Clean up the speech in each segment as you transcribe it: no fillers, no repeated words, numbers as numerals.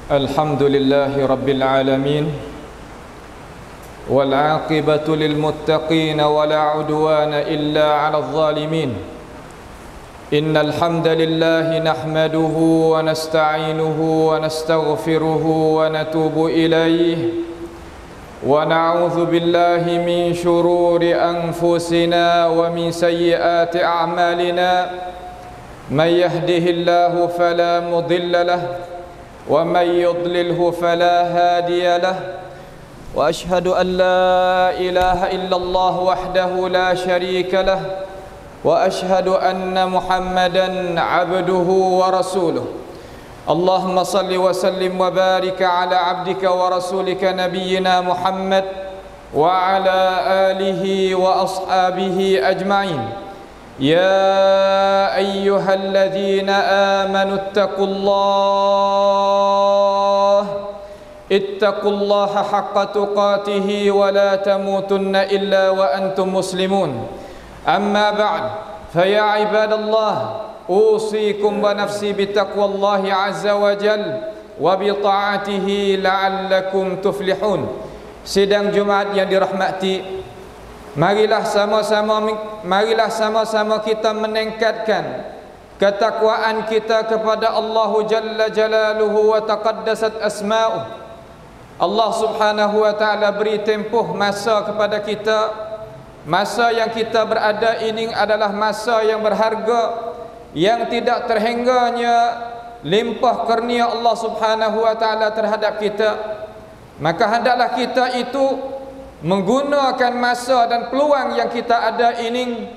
الحمد لله رب العالمين والعاقبة للمتقين ولا عدوان إلا على الظالمين إن الحمد لله نحمده ونستعينه ونستغفره ونتوب إليه ونعوذ بالله من شرور أنفسنا ومن سيئات أعمالنا من يهده الله فلا مضل له ومن يضلله فلا هادي له وأشهد أن لا إله إلا الله وحده لا شريك له وأشهد أن محمدا عبده ورسوله اللهم صل وسلم وبارك على عبدك ورسولك نبينا محمد وعلى آله وأصحابه أجمعين يا أيها الذين آمنوا اتقوا الله حق تقاته ولا تموتن إلا وأنتم مسلمون أما بعد فيا عباد الله أوصيكم ونفسي بتقوى الله عز وجل وبطاعته لعلكم تفلحون. Sidang Jumaat yang dirahmati, marilah sama-sama kita meningkatkan ketakwaan kita kepada Allah Jalla Jalaluhu wa taqaddasat asma'uh. Allah Subhanahu wa ta'ala beri tempoh masa kepada kita. Masa yang kita berada ini adalah masa yang berharga, yang tidak terhingganya limpah kurnia Allah Subhanahu wa ta'ala terhadap kita. Maka hendaklah kita itu menggunakan masa dan peluang yang kita ada ini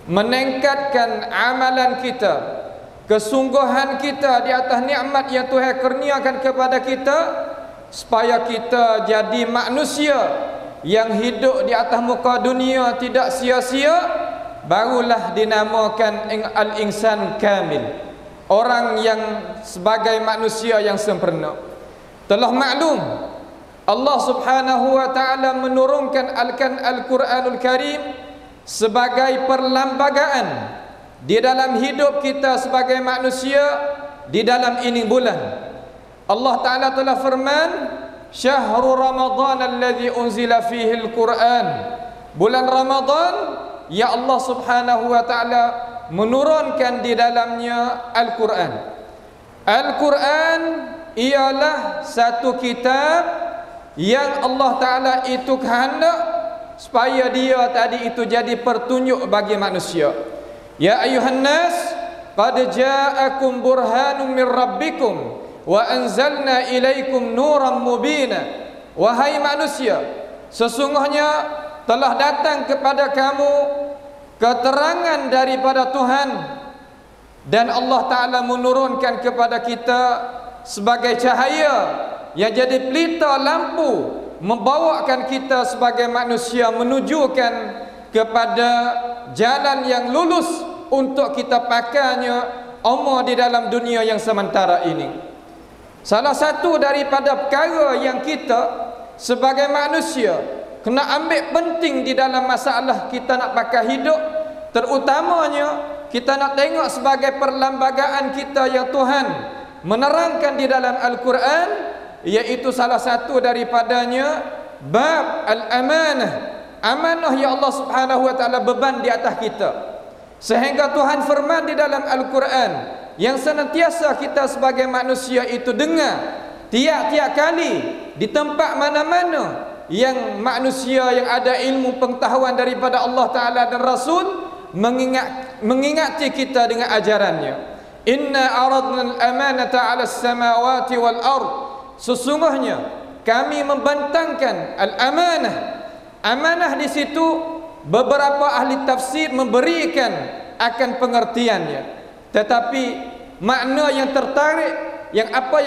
meningkatkan amalan kita, kesungguhan kita di atas nikmat yang Tuhan kurniakan kepada kita, supaya kita jadi manusia yang hidup di atas muka dunia tidak sia-sia. Barulah dinamakan al-insan kamil, orang yang sebagai manusia yang sempurna. Telah maklum Allah Subhanahu wa ta'ala menurunkan Al-Quranul Karim sebagai perlembagaan di dalam hidup kita sebagai manusia di dalam ini bulan. Allah Ta'ala telah firman, Syahrul Ramadan alladhi unzila fihi al-Quran. Bulan Ramadan ya Allah Subhanahu wa ta'ala menurunkan di dalamnya Al-Quran. Al-Quran ialah satu kitab yang Allah Ta'ala itu kehendak supaya dia tadi itu jadi pertunjuk bagi manusia. Ya ayuhan nas, qad ja'akum burhanum min rabbikum wa anzalna ilaikum nuran mubina. Wahai manusia, sesungguhnya telah datang kepada kamu keterangan daripada Tuhan, dan Allah Ta'ala menurunkan kepada kita sebagai cahaya yang jadi pelita lampu, membawakan kita sebagai manusia menujukan kepada jalan yang lurus untuk kita pakainya umur di dalam dunia yang sementara ini. Salah satu daripada perkara yang kita sebagai manusia kena ambil penting di dalam masalah kita nak pakai hidup, terutamanya kita nak tengok sebagai perlembagaan kita yang Tuhan menerangkan di dalam Al-Quran, iaitu salah satu daripadanya bab al-amanah. Amanah yang Allah Subhanahu wa ta'ala beban di atas kita, sehingga Tuhan firman di dalam Al-Quran yang senantiasa kita sebagai manusia itu dengar tiap-tiap kali di tempat mana-mana yang manusia yang ada ilmu pengetahuan daripada Allah Ta'ala dan Rasul mengingati kita dengan ajarannya. Inna aradna al-amanata 'ala as-samawati wal ard. Sesungguhnya kami membentangkan al-amanah. Amanah di situ beberapa ahli tafsir memberikan akan pengertiannya, tetapi makna yang tertarik, yang apa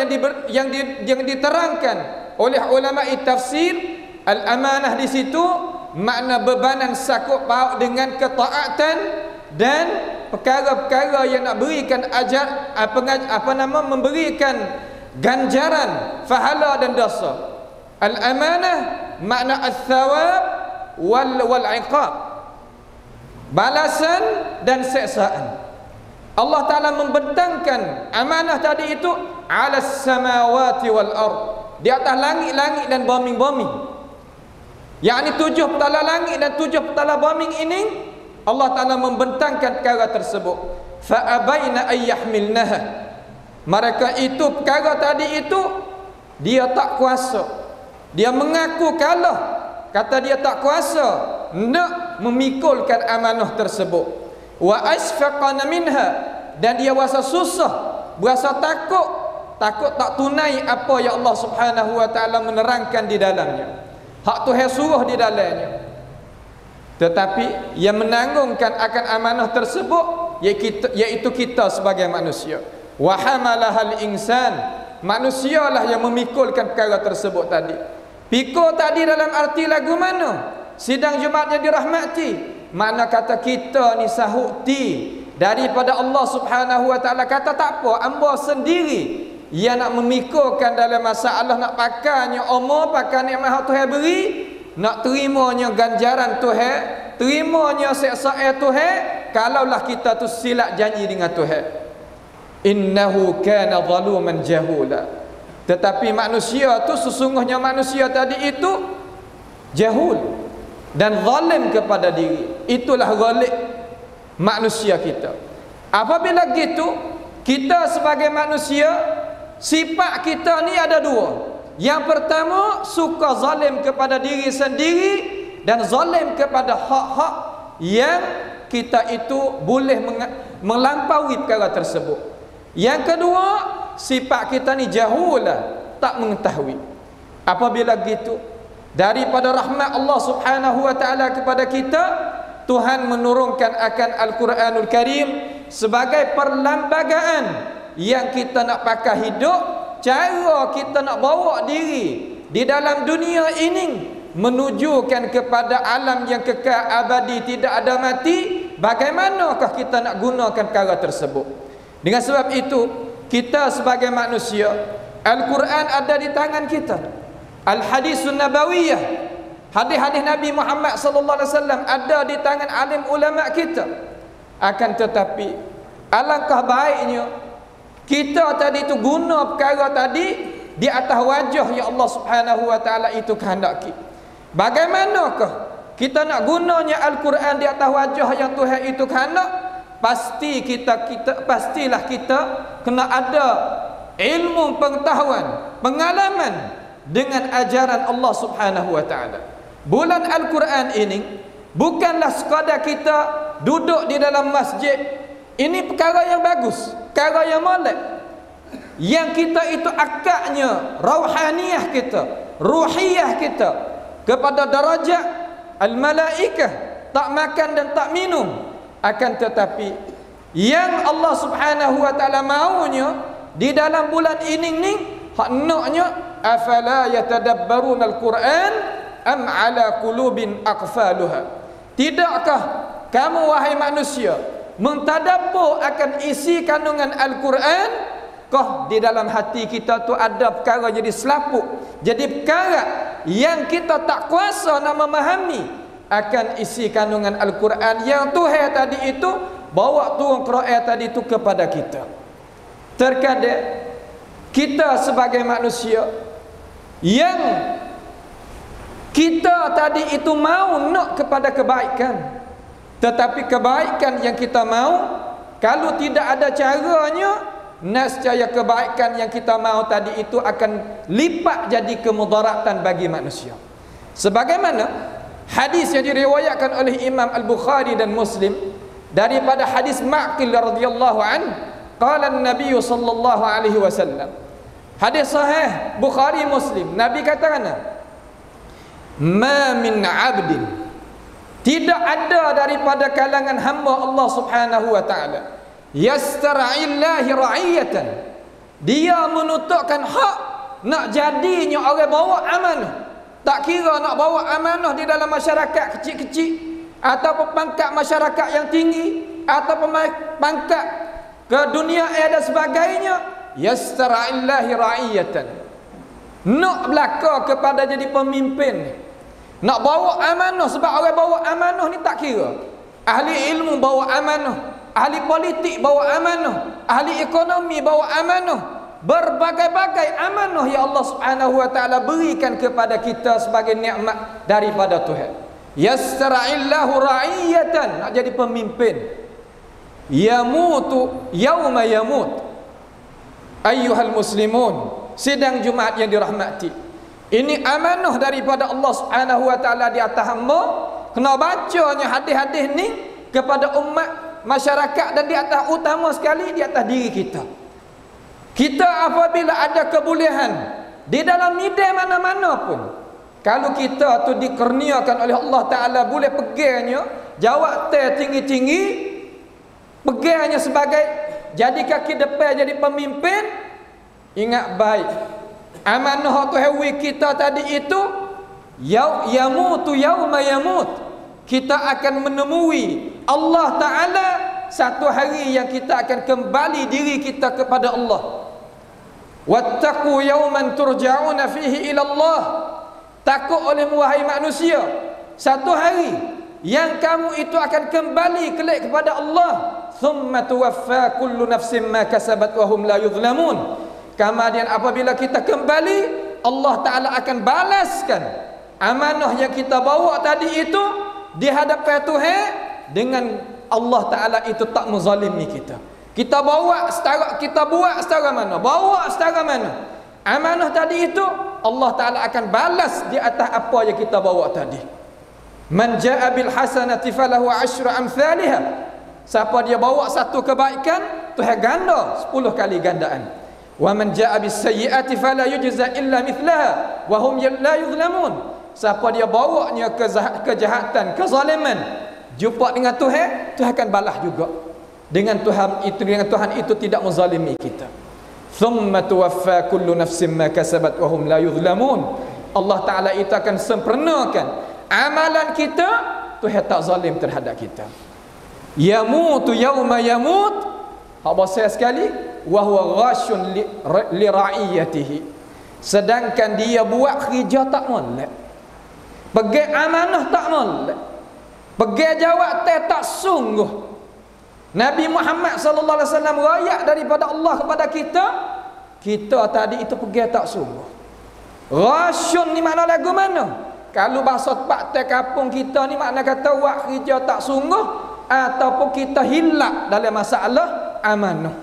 yang diterangkan oleh ulama tafsir, al-amanah di situ makna bebanan sakut paut dengan ketaatan dan perkara-perkara yang nak berikan memberikan ganjaran, pahala dan dosa. Al-amanah makna al-thawab wal-iqab, balasan dan seksaan. Allah Ta'ala membentangkan amanah tadi itu 'ala as-samawati wal ard, di atas langit-langit dan bumi-bumi. Yakni 7 petala langit dan 7 petala bumi ini Allah Ta'ala membentangkan perkara tersebut. Fa abaina ay yahmilnaha, mereka itu perkara tadi itu dia tak kuasa, dia mengaku kalah, kata dia tak kuasa nak memikulkan amanah tersebut. Wa asfaqana minha, dan dia rasa susah, berasa takut tak tunai apa yang Allah Subhanahu wa taala menerangkan di dalamnya, hak Tuhan suruh di dalamnya. Tetapi yang menanggungkan akan amanah tersebut iaitu kita sebagai manusia. Wa hamalahal insan, manusialah yang memikulkan perkara tersebut tadi. Pikul tadi dalam arti lagu mana? Sidang Jumaat yang dirahmati, mana kata kita ni sahuti daripada Allah Subhanahu wa taala, kata tak apa, hamba sendiri yang nak memikulkan dalam masalah nak pakainya umur, pakai nikmat Tuhan beri, nak terimanya ganjaran Tuhan, terimanya seksa Tuhan, kalaulah kita tu silap janji dengan Tuhan. Innahu kana zaluman jahula, tetapi manusia tu sesungguhnya manusia tadi itu jahul dan zalim kepada diri. Itulah ghalib manusia kita. Apabila gitu, kita sebagai manusia, sifat kita ni ada dua. Yang pertama, suka zalim kepada diri sendiri dan zalim kepada hak-hak yang kita itu boleh melampaui perkara tersebut. Yang kedua, sifat kita ni jahulah, tak mengetahui. Apabila gitu, daripada rahmat Allah Subhanahu wa taala kepada kita, Tuhan menurunkan akan Al-Quranul Karim sebagai perlembagaan yang kita nak pakai hidup, cara kita nak bawa diri di dalam dunia ini menujukan kepada alam yang kekal abadi, tidak ada mati. Bagaimanakah kita nak gunakan perkara tersebut? Dengan sebab itu, kita sebagai manusia, Al-Quran ada di tangan kita, Al-Hadisun Nabawiyah, hadis-hadis Nabi Muhammad sallallahu alaihi wasallam ada di tangan alim ulama kita. Akan tetapi alangkah baiknya kita tadi itu guna perkara tadi di atas wajah yang Allah Subhanahu wa taala itu kehendaki. Bagaimanakah kita nak gunanya Al-Quran di atas wajah yang Tuhan itu kehendak? Pastilah kita kena ada ilmu, pengetahuan, pengalaman dengan ajaran Allah Subhanahu wa taala. Bulan Al-Quran ini bukanlah sekadar kita duduk di dalam masjid. Ini perkara yang bagus, perkara yang molek. Yang kita itu akadnya rauhaniyah kita, ruhiyah kita kepada darajat al-malaikah, tak makan dan tak minum. Akan tetapi yang Allah Subhanahu wa taala maunya di dalam bulan ini ni, hak naknya afala yatadabbarun al-Quran am ala qulubin aqfaluha. Tidakkah kamu wahai manusia mentadabbur akan isi kandungan Al-Quran? Kah di dalam hati kita tu ada perkara jadi selaput, jadi perkara yang kita tak kuasa nak memahami akan isi kandungan Al-Quran yang Tuhan tadi itu bawa turun Quran tadi itu kepada kita. Terkadang kita sebagai manusia yang kita tadi itu mau nak kepada kebaikan, tetapi kebaikan yang kita mau kalau tidak ada caranya, nescaya kebaikan yang kita mau tadi itu akan lipat jadi kemudaratan bagi manusia. Sebagaimana hadis yang diriwayatkan oleh Imam Al-Bukhari dan Muslim daripada hadis Ma'qil radhiyallahu anhu, qala an-nabiy sallallahu alaihi wasallam, hadis sahih Bukhari Muslim, Nabi katakan, ma min 'abdin, tidak ada daripada kalangan hamba Allah Subhanahu wa taala, yastar'illahi ra'iyatan, dia menutukkan hak nak jadinya orang bawa amanah. Tak kira nak bawa amanah di dalam masyarakat kecil-kecil, ataupun pangkat masyarakat yang tinggi, ataupun pangkat ke dunia dan sebagainya, yastar'illahi ra'iyatan, nak belaka kepada jadi pemimpin, nak bawa amanah. Sebab orang bawa amanah ni tak kira, ahli ilmu bawa amanah, ahli politik bawa amanah, ahli ekonomi bawa amanah, berbagai-bagai amanah yang Allah Subhanahu wa taala berikan kepada kita sebagai nikmat daripada Tuhan. Yastara'illahu ra'iyatan, nak jadi pemimpin. Yamutu yauma yamut. Ayyuhal muslimun, sidang Jumaat yang dirahmati, ini amanah daripada Allah Subhanahu wa taala di atas hamba. Kena bacanya hadis-hadis ni kepada umat masyarakat, dan di atas utama sekali di atas diri kita. Kita apabila ada kebolehan di dalam medan mana-mana pun, kalau kita tu dikurniakan oleh Allah Ta'ala boleh pegangnya, jawab tinggi-tinggi, pegangnya sebagai jadi kaki depan, jadi pemimpin. Ingat baik, amanah tu hewi kita tadi itu, yamutu yauma yamut, kita akan menemui Allah Ta'ala satu hari yang kita akan kembali diri kita kepada Allah. Wattaqu yawman turja'una fihi ila Allah, takut oleh wahai manusia satu hari yang kamu itu akan kembali kelak kepada Allah. Thumma tuwaffa kullu nafsin ma kasabat wa hum la yuzlamun. Kemudian apabila kita kembali, Allah Ta'ala akan balaskan amanah yang kita bawa tadi itu di hadapan Tuhan, dengan Allah Ta'ala itu tak menzalimi kita. Kita bawa setara, kita buat setara mana, bawa setara mana, amanah tadi itu Allah Ta'ala akan balas di atas apa yang kita bawa tadi. Man ja'a bil hasanati falahu asyru amsalihah. Siapa dia bawa satu kebaikan, Tuhan ganda 10 kali gandaan. Wa man ja'a bis sayyi'ati fala yujza illa mithlaha wa hum la yuzlamun. Siapa dia bawanya kejahatan, kezaliman, jumpa dengan Tuhan, Tuhan akan balas juga. Dengan Tuhan itu tidak menzalimi kita. Thumma tuwaffa kullu nafsin ma kasabat wa hum la yuzlamun. Allah Ta'ala itu akan sempurnakan amalan kita, Tuhan tak zalim terhadap kita. Yamutu yauma yamut, hak besar sekali, wa huwa ghashun li ra'iyatihi, sedangkan dia buat kerja tak molek, pegang amanah tak molek, pegang jawab tak sungguh. Nabi Muhammad sallallahu alaihi wasallam rayak daripada Allah kepada kita, kita tadi itu pegang tak sungguh. Ghashun ni makna lagu mana? Kalau bahasa pakte kampung kita ni makna kata buat kerja tak sungguh, ataupun kita hilap dalam masalah amanah.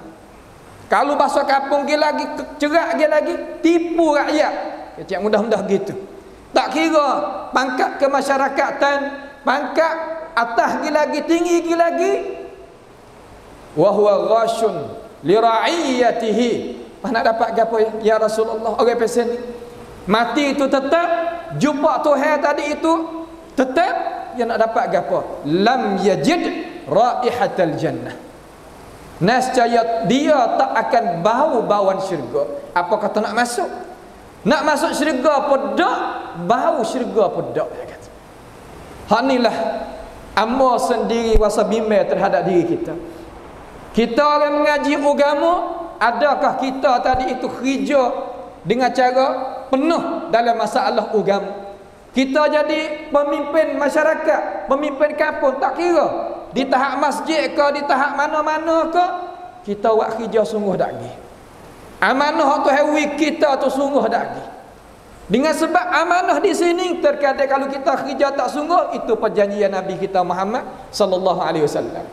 Kalau bahasa kampung dia lagi cerak, dia lagi tipu rakyat. Kecik mudah-mudah gitu. Tak kira pangkat kemasyarakatan, pangkat atas dia lagi, tinggi dia lagi. Wa huwa ghashun li ra'iyatihi. Mana dapat gapo ya Rasulullah? Orang pesen ni mati itu tetap, jumpa Tuhan tadi itu tetap, dia nak dapat gapo? Lam yajid raihatal jannah. Nescaya dia tak akan bau bauan syurga. Apa kata nak masuk? Nak masuk syurga pun dak, bau syurga pun dak, dia kata. Hanilah amma sendiri wasa bimbang terhadap diri kita. Kita orang mengaji agama, adakah kita tadi itu kerja dengan cara penuh dalam masalah agama? Kita jadi pemimpin masyarakat, pemimpin kampung, tak kira di tahap masjid ke, di tahap mana-mana ke, kita buat kerja sungguh dak gi. Amanah tu hewi kita tu sungguh dak gi. Dengan sebab amanah di sini terkadang kalau kita kerja tak sungguh, itu perjanjian Nabi kita Muhammad sallallahu alaihi wasallam.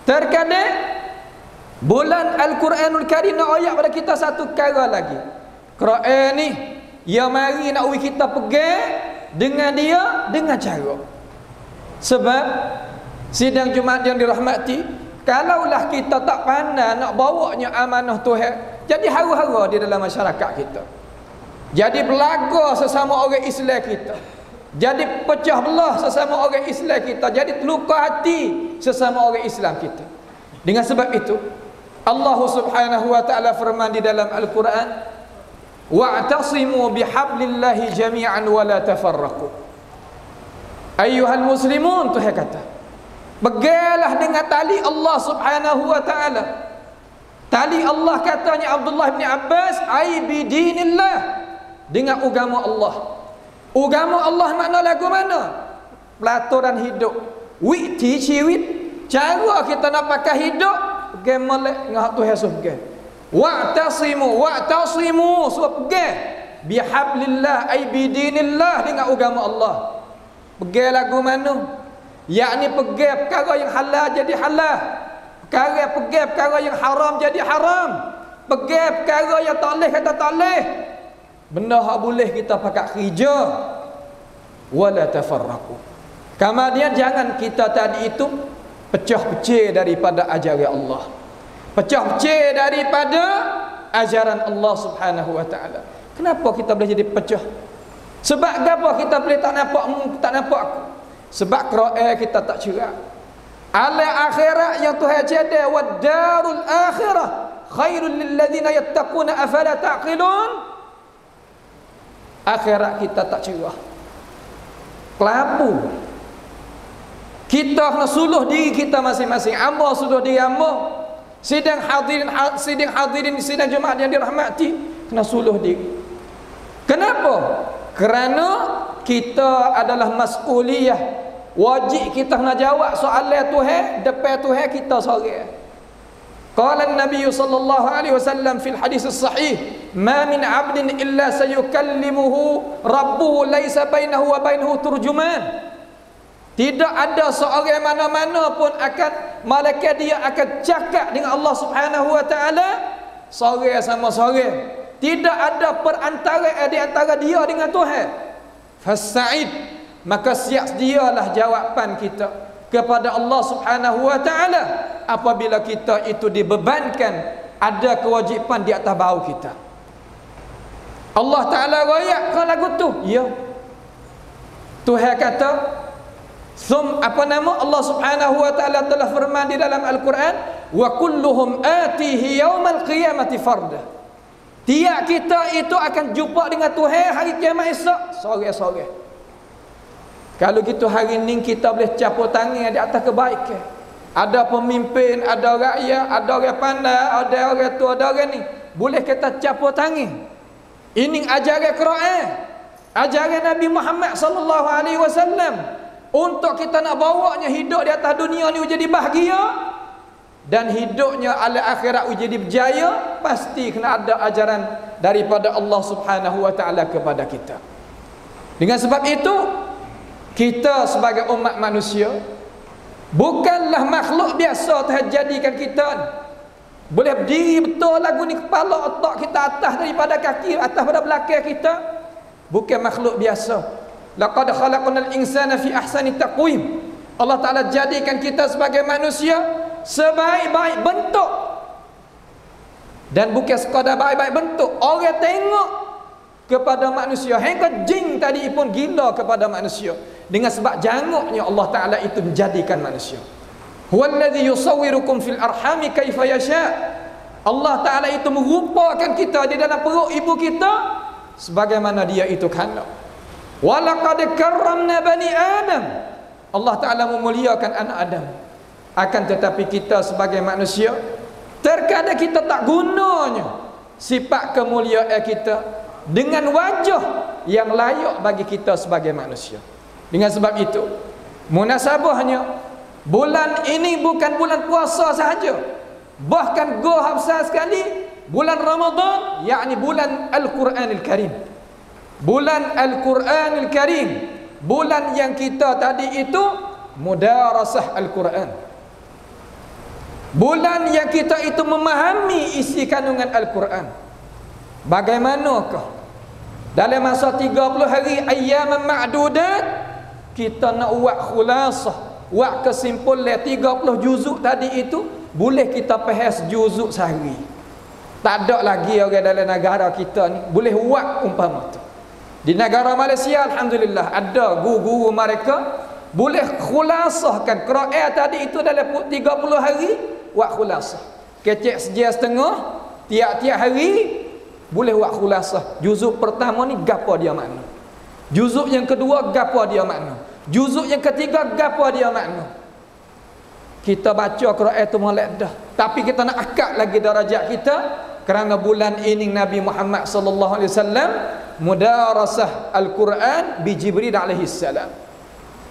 Terkadang bulan Al-Quranul Karim nak ayat pada kita satu perkara lagi. Quran ni yang mari nak kita pegang dengan dia, dengan cara. Sebab sidang Jumaat yang dirahmati, kalaulah kita tak pandai nak bawanya amanah Tuhan, jadi hara-hara di dalam masyarakat kita, jadi belaga sesama orang Islam kita, jadi pecah belah sesama orang Islam kita, jadi terluka hati sesama orang Islam kita. Dengan sebab itu Allah Subhanahu wa taala firman di dalam Al-Quran, wa'tasimu bihablillahi jami'an wa la tafarraqu. Ayyuhal muslimun, Tuhan kata, peganglah dengan tali Allah Subhanahu wa taala. Tali Allah katanya Abdullah bin Abbas, ai bidinillah, dengan agama Allah. Agama Allah makna lagu mana? Pelaturan hidup. Witi ciwit, cara kita nak pakai hidup, pegang molek dengan hak Tuhan suruh. Wa'tasimu suruh pegang bihablillah ay bidinillah, dengan agama Allah. Pegang lagu mana? Yakni pegang perkara yang halal jadi halal, pegang perkara yang haram jadi haram, pegang perkara yang tak boleh kata tak boleh. Benda hak boleh kita pakai kerja. Wala tafarraqu. Kemudian jangan kita tadi itu pecah-pecah daripada ajaran Allah, pecah-pecah daripada ajaran Allah Subhanahu wa taala. Kenapa kita boleh jadi pecah? Sebab apa kita boleh tak nampak aku? Sebab Quran kita tak cerak. Ala akhirat yang Tuhan cakap, wad darul akhirah khairul lil ladzina yattaquna afala taqilun. Akhirat kita tak cerah. Kelabu. Kita kena suluh diri kita masing-masing. Amba suluh diri amba. Sidang hadirin sidang jemaah yang dirahmati, kena suluh diri. Kenapa? Kerana kita adalah mas'uliyah. Wajib kita kena jawab soalan Tuhan depan Tuhan kita seorang. Qala an-nabiy sallallahu alaihi wasallam fil hadis as-sahih, ma min 'abdin illa sayukallimuhu rabbuhu laisa bainahu wa bainahu turjuman. Tidak ada seorang mana-mana pun akan malaikat dia akan cakap dengan Allah Subhanahu wa taala seorang sama seorang. Tidak ada perantara di antara dia dengan Tuhan. Fasa'id, maka siap dialah jawapan kita kepada Allah Subhanahu wa taala apabila kita itu dibebankan ada kewajipan di atas bahu kita. Allah Taala royak ke lagu tu. Ya. Tuhan kata Allah Subhanahu wa taala telah firman di dalam Al-Quran, wa kulluhum atihi yaumal qiyamati farda. Tiap kita itu akan jumpa dengan Tuhan hari kiamat esok seorang-seorang. Kalau gitu hari ni kita boleh capur tangan di atas kebaikan. Ada pemimpin, ada rakyat, ada orang pandai, ada orang tua, ada orang ni. Boleh kita capur tangan. Ini ajaran Quran, ajaran Nabi Muhammad sallallahu alaihi wasallam untuk kita nak bawanya hidup di atas dunia ni jadi bahagia dan hidupnya ala akhirat jadi berjaya. Pasti kena ada ajaran daripada Allah Subhanahu wa taala kepada kita. Dengan sebab itu kita sebagai umat manusia bukanlah makhluk biasa terjadikan kita boleh berdiri betul lagu ni, kepala otak kita atas daripada kaki, atas pada belakang kita. Bukan makhluk biasa. Laqad khalaqnal insana fi ahsani taqwim. Allah Taala jadikan kita sebagai manusia sebaik-baik bentuk. Dan bukan sekadar baik-baik bentuk, orang tengok kepada manusia, hingga jin tadi pun gila kepada manusia dengan sebab janguknya Allah Taala itu menjadikan manusia. Huwallazi yusawwirukum fil arhami kaifa yasha. Allah Taala itu merupakan kita di dalam perut ibu kita sebagaimana dia itu kehendak. Walaqad karramna bani Adam. Allah Taala memuliakan anak Adam. Akan tetapi kita sebagai manusia terkadang kita tak gunanya sifat kemuliaan kita dengan wajah yang layak bagi kita sebagai manusia. Dengan sebab itu munasabahnya bulan ini bukan bulan puasa sahaja, bahkan goh besar sekali bulan Ramadan, yakni bulan Al-Quranil Karim. Bulan Al-Quranil Karim, bulan yang kita tadi itu mudarasah Al-Quran, bulan yang kita itu memahami isi kandungan Al-Quran. Bagaimanakah dalam masa 30 hari ayyaman ma'dudat kita nak buat khulasah, buat kesimpulan 30 juzuk tadi itu, boleh kita faham juzuk sehari. Tak ada lagi orang dalam negara kita ni boleh buat umpama tu. Di negara Malaysia alhamdulillah ada guru-guru mereka boleh khulasahkan Quran tadi itu dalam 30 hari, buat khulasah. Kecek sejam setengah tiap-tiap hari boleh buat khulasah. Juzuk pertama ni gapo dia makna, juzuk yang kedua gapo dia makna, juzuk yang ketiga gapo dia makna. Kita baca Quran tu molek dah, tapi kita nak akak lagi darajat kita kerana bulan ini Nabi Muhammad sallallahu alaihi wasallam mudarasah Al-Quran bi Jibril alaihi salam.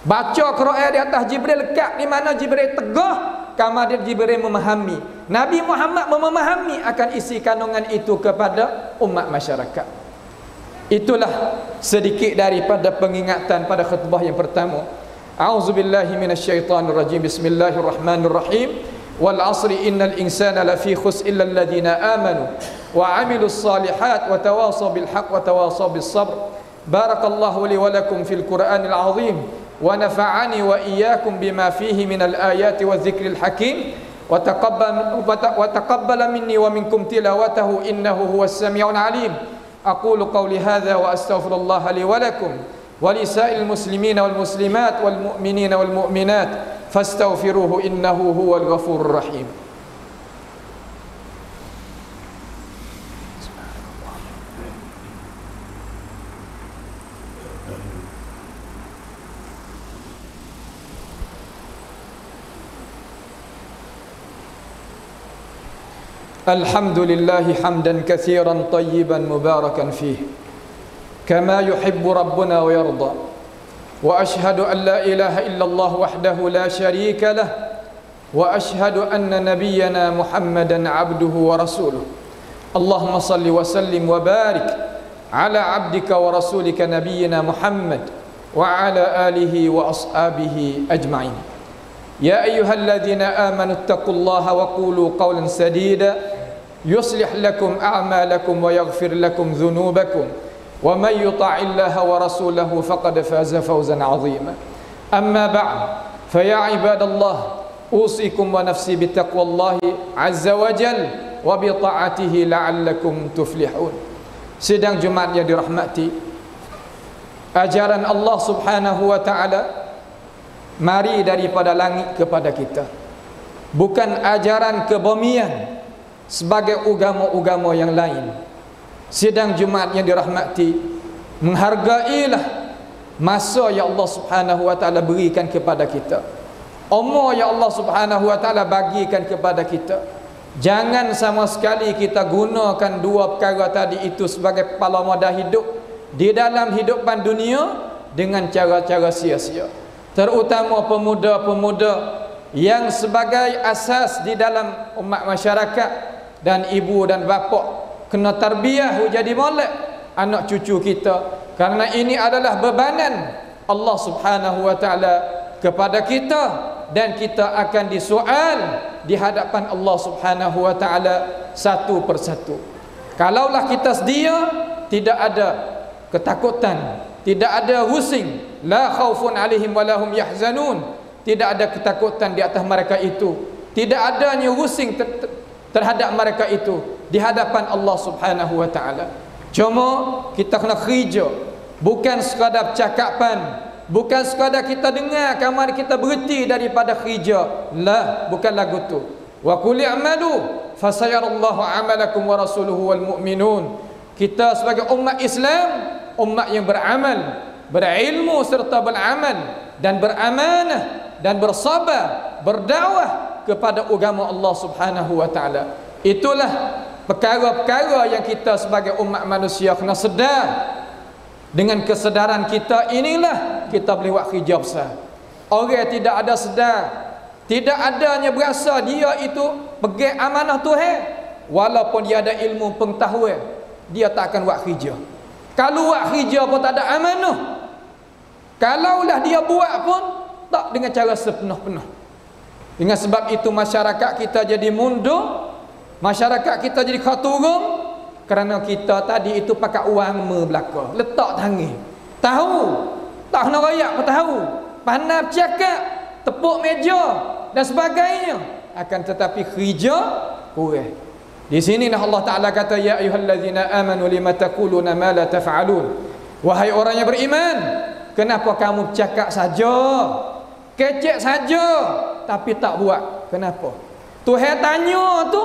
Baca Quran di atas Jibril, lekat di mana Jibril tegah kamar dia Jibril memahami. Nabi Muhammad memahami akan isi kandungan itu kepada umat masyarakat. Itulah sedikit daripada pengingatan pada khutbah yang pertama. A'udzubillahi minasyaitonir rajim. Bismillahirrahmanirrahim. Wal 'asri innal insana lafi khusr illa alladhina amanu wa 'amilus salihat wa tawasaw bil haqq wa tawasaw bis sabr. Barakallahu li wa lakum fil Qur'anil 'azim wa nafa'ani wa iyyakum bima fihi minal ayati wadh-dhikril hakim wa taqabbala minni wa minkum tilawatahu innahu huwas sami'ul 'alim. Aqulu qawli hadha wa astaghfirullah li wa lakum wa lisa'il muslimina wal muslimat wal mu'minina wal mu'minat fastaghfiruhu innahu huwal ghafurur rahim. الحمد لله حمدا كثيرا طيبا مباركا فيه كما يحب ربنا ويرضى وأشهد أن لا إله إلا الله وحده لا شريك له وأشهد أن نبينا محمدا عبده ورسوله اللهم صل وسلم وبارك على عبدك ورسولك نبينا محمد وعلى آله وأصحابه أجمعين. يا أيها الذين آمنوا اتقوا الله وقولوا قولا سديدا يصلح لكم أعمالكم ويغفر لكم ذنوبكم ومن يطع الله ورسوله فقد فاز فوزا عظيما. أما بعد فيا عباد الله أوصيكم ونفسي بتقوى الله عز وجل وبطاعته لعلكم تفلحون. Sidang Jumat yang dirahmati, ajaran Allah Subhanahu wa taala mari daripada langit kepada kita, bukan ajaran kebumian sebagai agama-agama yang lain. Sidang Jumat yang dirahmati, menghargailah masa yang Allah Subhanahu wa taala berikan kepada kita, umur yang Allah Subhanahu wa taala bagikan kepada kita. Jangan sama sekali kita gunakan dua perkara tadi itu sebagai kepala modal hidup di dalam hidupan dunia dengan cara-cara sia-sia. Terutama pemuda-pemuda yang sebagai asas di dalam umat masyarakat, dan ibu dan bapa kena tarbiyah jadi molek anak cucu kita, kerana ini adalah bebanan Allah Subhanahu wa taala kepada kita, dan kita akan disoal di hadapan Allah Subhanahu wa taala satu persatu. Kalaulah kita sedia, tidak ada ketakutan, tidak ada husing, la khaufun alaihim walahum yahzanun, tidak ada ketakutan di atas mereka itu, tidak adanya husing terhadap mereka itu di hadapan Allah Subhanahu wa taala. Cuma kita kena kerja, bukan sekadar cakapan, bukan sekadar kita dengar kamar kita berhenti daripada kerja. La, bukan lagu tu. Wa qul i'malu fasayarallahu 'amalakum wa rasuluhu wal mu'minun. Kita sebagai umat Islam, umat yang beramal, berilmu serta beramal dan beramanah dan bersabar, berdakwah kepada agama Allah Subhanahu wa taala. Itulah perkara-perkara yang kita sebagai umat manusia kena sedar. Dengan kesedaran kita inilah kita boleh buat kerja besar. Orang tidak ada sedar, tidak adanya berasa dia itu pegang amanah Tuhan, walaupun dia ada ilmu pengetahuan, dia tak akan buat kerja. Kalau buat kerja pun tak ada amanah. Kalaulah dia buat pun tak dengan cara sepenuh-penuh. Dengan sebab itu masyarakat kita jadi mundur, masyarakat kita jadi khaturung, kerana kita tadi itu pakai wang belaka, letak tangan. Tahu, tak kena rayak pun tahu, pandai bercakap, tepuk meja dan sebagainya, akan tetapi kerja kurang. Di sini Allah Taala kata, ya ayyuhallazina amanu lima taquluna ma la taf'alun. Wahai orang yang beriman, kenapa kamu bercakap saja, kecek saja, tapi tak buat? Kenapa? Tuhan tanya tu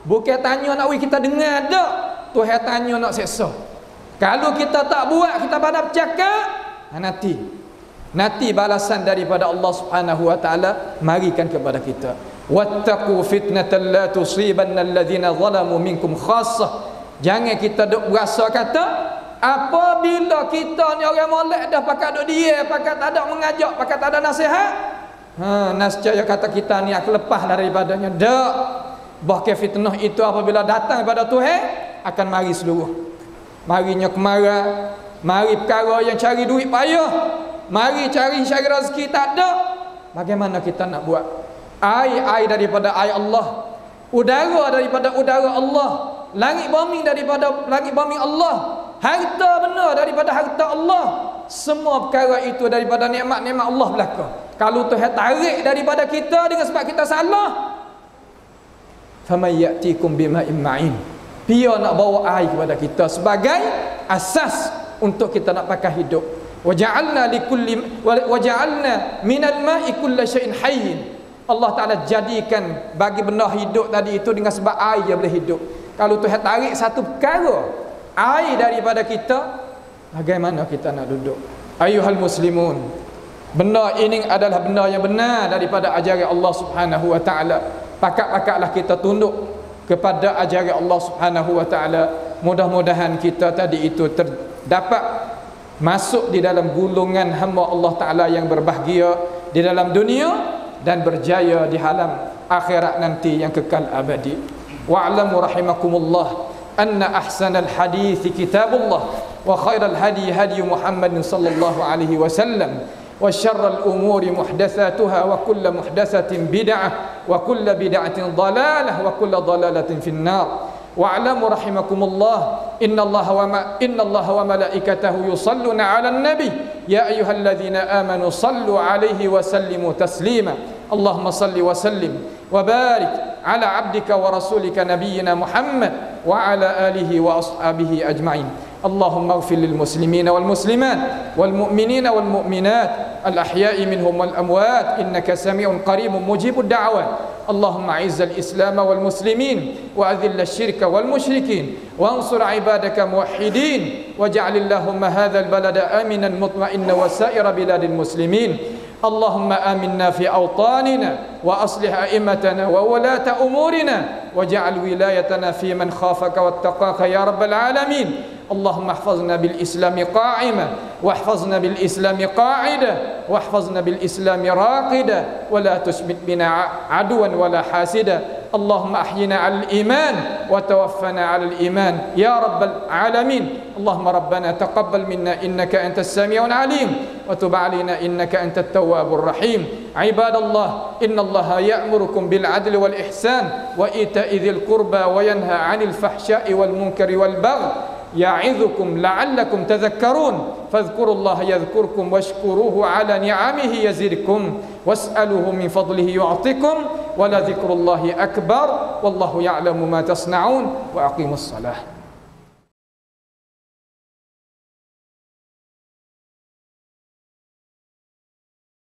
bukan tanya nak kita dengar dak. Tuhan tanya nak seksa. Kalau kita tak buat, kita pada bercakap, nanti balasan daripada Allah Subhanahu wa taala marikan kepada kita. Wattaqu fitnatan la tusibanna alladhina zalamu minkum khassah. Jangan kita duk berasa kata apabila kita ni orang molek dah pakat duk dia, pakat tak ada mengajak, pakat tak ada nasihat, Nascaya kata kita ni aku lepas daripadanya. Tak. Bahkan fitnah itu apabila datang kepada Tuhan akan mari seluruh. Marinya kemarah, mari perkara yang cari duit payah, mari cari rezeki tak ada. Bagaimana kita nak buat? Air daripada air Allah, udara daripada udara Allah, langit bumi daripada langit bumi Allah, harta benar daripada harta Allah. Semua perkara itu daripada nikmat-nikmat Allah belaka. Kalau Tuhan tarik daripada kita dengan sebab kita salah, faman ya'tikum bima'in ma'in, dia nak bawa air kepada kita sebagai asas untuk kita nak pakai hidup. Waja'alna minal ma'i kulla syai'in hayyin. Allah Ta'ala jadikan bagi benda hidup tadi itu dengan sebab air dia boleh hidup. Kalau Tuhan tarik satu perkara air daripada kita, bagaimana kita nak duduk? Ayuhal muslimun, benda ini adalah benda yang benar daripada ajaran Allah Subhanahu wa Ta'ala. Pakat-pakatlah kita tunduk kepada ajaran Allah Subhanahu wa Ta'ala. Mudah-mudahan kita tadi itu terdapat masuk di dalam gulungan hamba Allah Ta'ala yang berbahagia di dalam dunia dan berjaya di alam akhirat nanti yang kekal abadi. Wa'lamu rahimakumullah anna ahsanal hadithi kitabullah wa khairal hadi hadi Muhammadin sallallahu alaihi wasallam wa syarral umuri muhdatsatuha wa kullu muhdatsatin bid'ah wa kullu bid'atin dhalalah wa kullu dhalalatin finnar. Wa'lamu rahimakumullah innallaha wa malaikatahu yusalluna 'alan nabi ya ayyuhalladzina amanu sallu 'alaihi wa sallimu taslima. Allahumma salli wa sallim wa barik ala 'abdika wa rasulika nabiyyina Muhammad wa ala alihi wa ashabihi ajma'in. Allahumma ighfir lil muslimina wal muslimat wal mu'minina wal mu'minat al ahya'i minhum wal amwat innaka sami'un qaribun mujibud da'wat. اللهم أعز الإسلام والمسلمين وأذل الشرك والمشركين وانصر عبادك موحدين واجعل اللهم هذا البلد آمنا مطمئنا وسائر بلاد المسلمين. اللهم آمنا في أوطاننا وأصلح أئمتنا وولاة أمورنا واجعل ولايتنا في من خافك واتقاك يا رب العالمين. اللهم احفظنا بالإسلام قائمة واحفظنا بالإسلام قاعدة واحفظنا بالإسلام راقدة ولا تشمت بنا عدوا ولا حاسدا. اللهم أحينا على الإيمان وتوفنا على الإيمان يا رب العالمين. اللهم ربنا تقبل منا إنك أنت السميع العليم وتب علينا إنك أنت التواب الرحيم. عباد الله إن الله يأمركم بالعدل والإحسان وإيتاء ذي القربى وينهى عن الفحشاء والمنكر والبغي يعظكم لعلكم تذكرون. فاذكروا الله يذكركم واشكروه على نعمه يزدكم واسألوه من فضله يعطكم ولذكر الله أكبر والله يعلم ما تصنعون وأقيموا الصلاة.